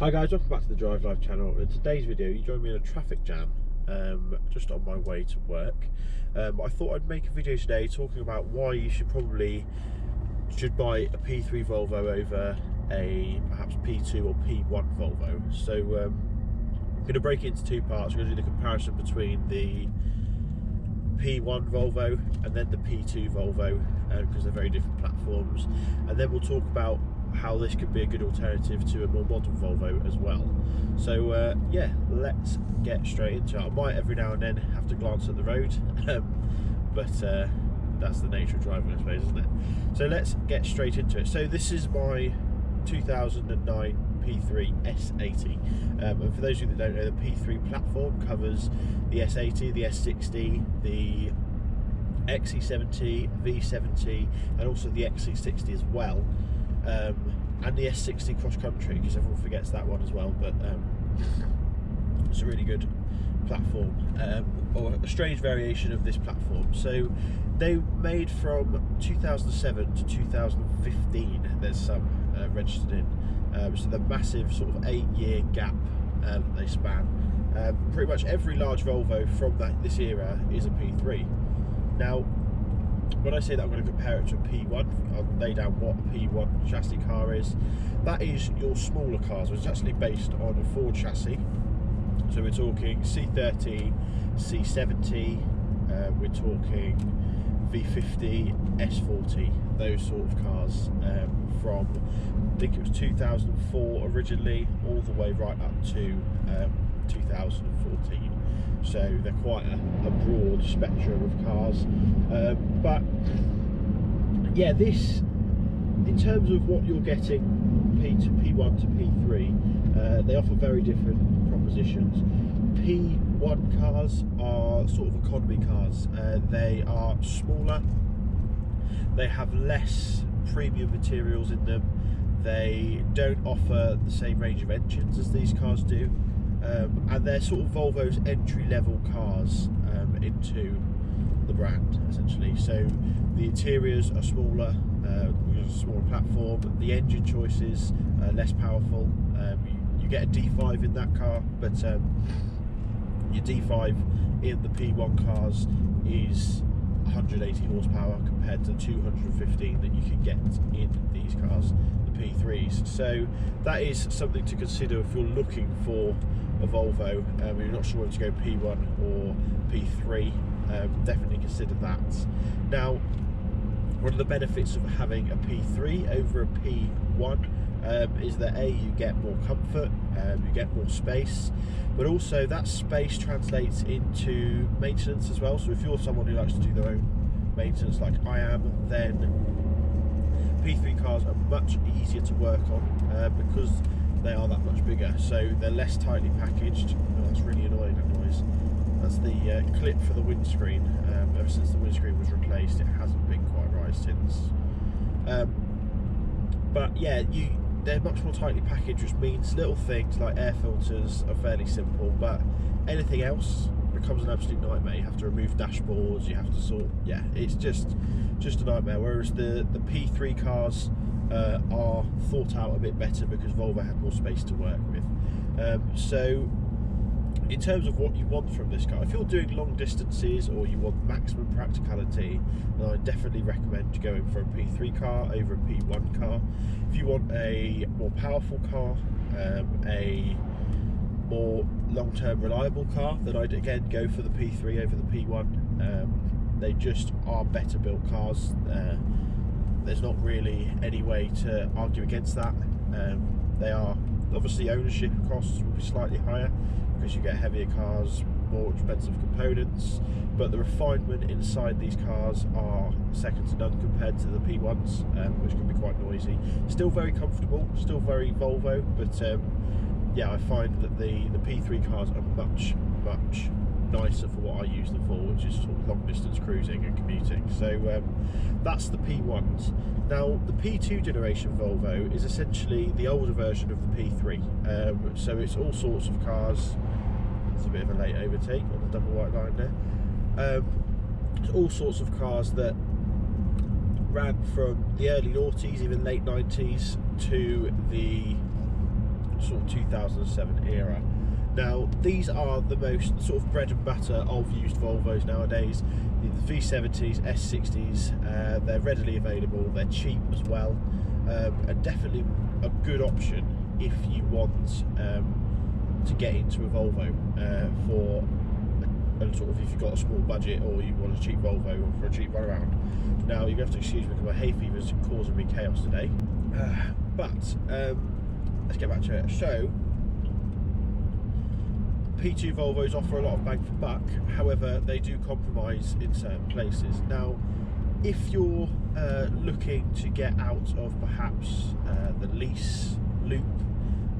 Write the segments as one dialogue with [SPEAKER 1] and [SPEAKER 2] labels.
[SPEAKER 1] Hi guys, welcome back to the Drive Life channel. In today's video you join me in a traffic jam just on my way to work. I thought I'd make a video today talking about why you should buy a P3 Volvo over a perhaps P2 or P1 Volvo. So I'm going to break it into two parts. We're going to do the comparison between the P1 Volvo and then the P2 Volvo because they're very different platforms, and then we'll talk about how this could be a good alternative to a more modern Volvo as well. So yeah, let's get straight into it. I might every now and then have to glance at the road, but that's the nature of driving, I suppose, isn't it? So let's get straight into it. So this is my 2009 P3 S80, and for those of you that don't know, the P3 platform covers the S80, the S60, the XC70, V70, and also the XC60 as well. And the S60 cross country, because everyone forgets that one as well, but it's a really good platform, or a strange variation of this platform. So they made from 2007 to 2015, there's some registered in, so the massive sort of 8-year gap they span. Pretty much every large Volvo from this era is a P3. Now when I say that I'm going to compare it to a P1, I'll lay down what a P1 chassis car is. That is your smaller cars, which is actually based on a Ford chassis. So we're talking C30, C70, we're talking V50, S40, those sort of cars, from I think it was 2004 originally, all the way right up to 2014. So they're quite a broad spectrum of cars, but yeah, this, in terms of what you're getting P1 to P3, they offer very different propositions. P1 cars are sort of economy cars. They are smaller, they have less premium materials in them, they don't offer the same range of engines as these cars do. And they're sort of Volvo's entry-level cars into the brand, essentially. So the interiors are smaller, because it's a smaller platform. The engine choices are less powerful. You get a D5 in that car, but your D5 in the P1 cars is 180 horsepower compared to 215 that you can get in these cars, the P3s. So that is something to consider if you're looking for a Volvo, and you're not sure whether to go P1 or P3, definitely consider that. Now, one of the benefits of having a P3 over a P1 is that you get more comfort, you get more space, but also that space translates into maintenance as well. So if you're someone who likes to do their own maintenance like I am, then P3 cars are much easier to work on because they are that much bigger, so they're less tightly packaged. Oh, that's really annoying, that noise. That's the clip for the windscreen. Ever since the windscreen was replaced, it hasn't been quite right since. But yeah, they're much more tightly packaged, which means little things like air filters are fairly simple, but anything else becomes an absolute nightmare. You have to remove dashboards, you have to yeah, it's just a nightmare. Whereas the P3 cars are thought out a bit better because Volvo had more space to work with. So in terms of what you want from this car, if you're doing long distances or you want maximum practicality, then I definitely recommend going for a P3 car over a P1 car. If you want a more powerful car, a more long-term reliable car, then I'd again go for the P3 over the P1. They just are better built cars. There's not really any way to argue against that. They are, obviously ownership costs will be slightly higher because you get heavier cars, more expensive components, but the refinement inside these cars are second to none compared to the P1s, which can be quite noisy. Still very comfortable, still very Volvo, but yeah, I find that the P3 cars are much nicer for what I use them for, which is sort of long distance cruising and commuting. So that's the P1s. Now the P2 generation Volvo is essentially the older version of the P3, so it's all sorts of cars. It's a bit of a late overtake on the double white line there. It's all sorts of cars that ran from the early noughties, even late 90s, to the sort of 2007 era. Now, these are the most sort of bread and butter of used Volvos nowadays. The V70s, S60s, they're readily available, they're cheap as well, and definitely a good option if you want to get into a Volvo for a sort of, if you've got a small budget or you want a cheap Volvo or for a cheap runaround. Now, you're going to have to excuse me because my hay fever is causing me chaos today. But let's get back to it. So, P2 Volvos offer a lot of bang for buck, however they do compromise in certain places. Now, if you're looking to get out of perhaps the lease loop,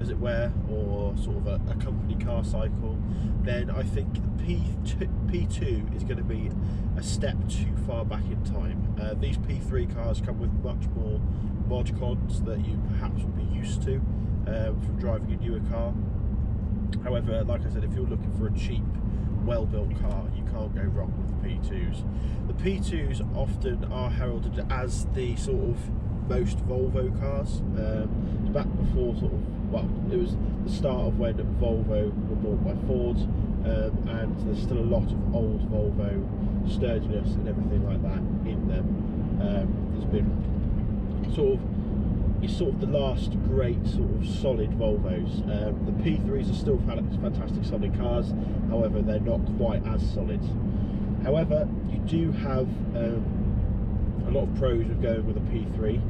[SPEAKER 1] as it were, or sort of a company car cycle, then I think P2 is going to be a step too far back in time. These P3 cars come with much more mod cons that you perhaps would be used to from driving a newer car. However, like I said, if you're looking for a cheap, well-built car, you can't go wrong with the P2s. The P2s often are heralded as the sort of most Volvo cars. Back before sort of, well, it was the start of when Volvo were bought by Ford, and there's still a lot of old Volvo sturdiness and everything like that in them. There's been it's sort of the last great sort of solid Volvos. The P3s are still fantastic solid cars, however they're not quite as solid. However, you do have a lot of pros of going with a P3.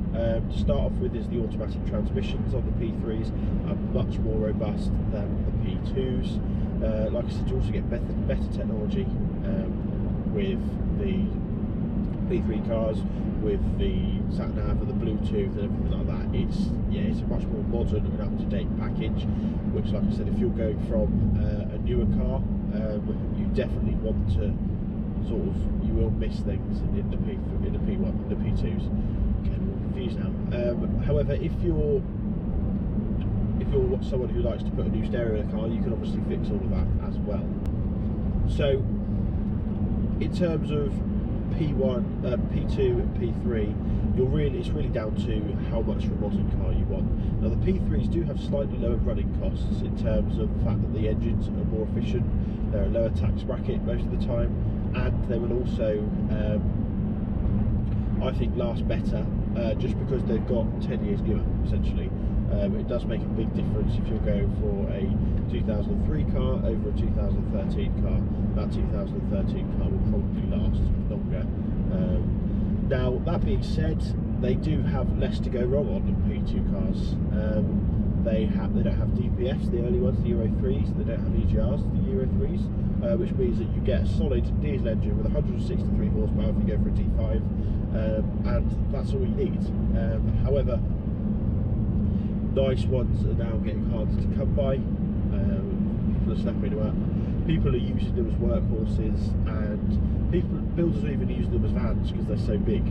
[SPEAKER 1] To start off with is the automatic transmissions on the P3s are much more robust than the P2s. Like I said, you also get better technology with the P3 cars, with the sat-nav and the Bluetooth and everything like that. It's a much more modern and up-to-date package, which, like I said, if you're going from a newer car, you definitely want to you will miss things in the P1, in the P2s. Okay, I'm all confused now. However, if you're someone who likes to put a new stereo in a car, you can obviously fix all of that as well. So, in terms of P1, P2 and P3, it's really down to how much of a modern car you want. Now, the P3s do have slightly lower running costs in terms of the fact that the engines are more efficient, they're a lower tax bracket most of the time, and they will also, I think, last better just because they've got 10 years newer, essentially. It does make a big difference if you're going for a 2003 car over a 2013 car. That 2013 car will probably last longer. Now, that being said, they do have less to go wrong on than P2 cars. They don't have DPFs, the early ones, the Euro 3s. They don't have EGRs, the Euro 3s, which means that you get a solid diesel engine with 163 horsepower if you go for a D5, and that's all you need. However, nice ones are now getting harder to come by. People are snapping them up. People are using them as workhorses, and builders are even using them as vans because they're so big.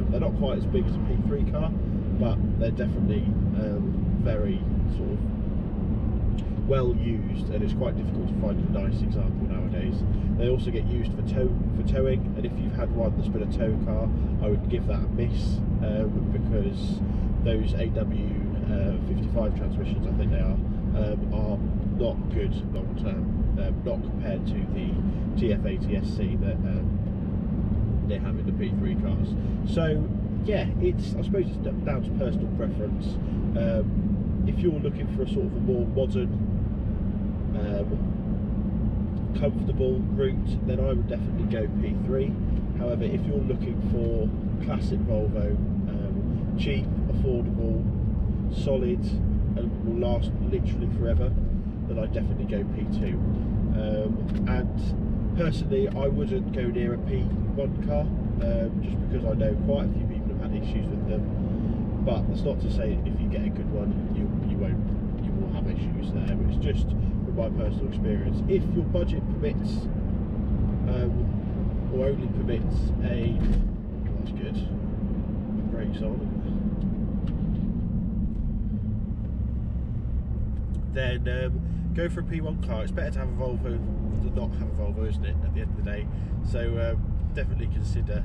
[SPEAKER 1] They're not quite as big as a P3 car, but they're definitely very sort of well used, and it's quite difficult to find a nice example nowadays. They also get used for towing, and if you've had one that's been a tow car, I would give that a miss, because those AW 55 transmissions, I think they are not good long term, not compared to the TF80 SC that they have in the P3 cars. So yeah, I suppose it's down to personal preference. If you're looking for a sort of a more modern, comfortable route, then I would definitely go P3. However, if you're looking for classic Volvo, cheap, affordable, solid, and will last literally forever, then I'd definitely go P2. And personally, I wouldn't go near a P1 car, just because I know quite a few people have had issues with them. But that's not to say if you get a good one, you will have issues there. But it's just from my personal experience. If your budget permits, or only permits that's good. Brakes on. Then go for a P1 car. It's better to have a Volvo than not have a Volvo, isn't it, at the end of the day? So definitely consider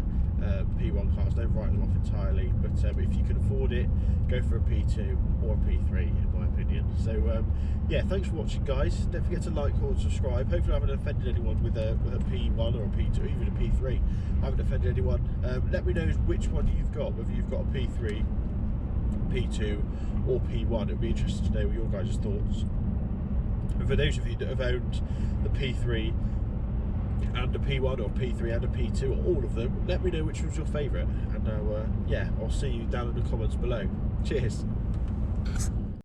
[SPEAKER 1] P1 cars. Don't write them off entirely, but if you can afford it, go for a P2 or a P3 in my opinion. So yeah, thanks for watching, guys. Don't forget to like or subscribe. Hopefully I haven't offended anyone with a P1 or a P2, even a P3. I haven't offended anyone. Let me know which one you've got, whether you've got a P3, P2 or P1. It'd be interesting to know your guys' thoughts. And for those of you that have owned the P3 and a P1 or P3 and a P2 or all of them, let me know which one's your favourite, and yeah, I'll see you down in the comments below. Cheers.